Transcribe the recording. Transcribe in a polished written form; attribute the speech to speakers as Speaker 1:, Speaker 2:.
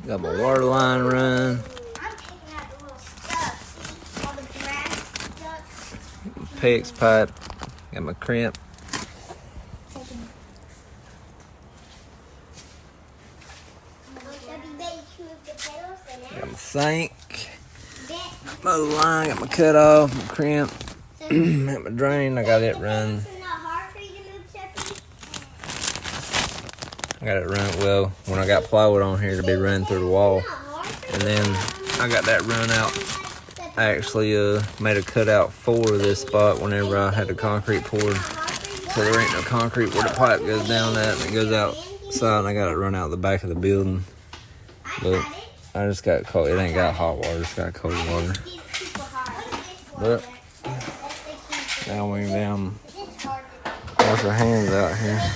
Speaker 1: Got my water line run.
Speaker 2: I'm taking out the little stuff. See all the grass stuff.
Speaker 1: PX pipe. Got my crimp. Got my sink. My line. Got my cutoff. My crimp. Got my drain. I got it run. I got it run well when I got plywood on here to be run through the wall. And then I got that run out. I actually made a cutout for this spot whenever I had the concrete poured. So there ain't no concrete where the pipe goes down at and it goes outside, and I got it run out the back of the building. But I just got cold. It ain't got hot water, it's got cold water. But now we can wash our hands out here.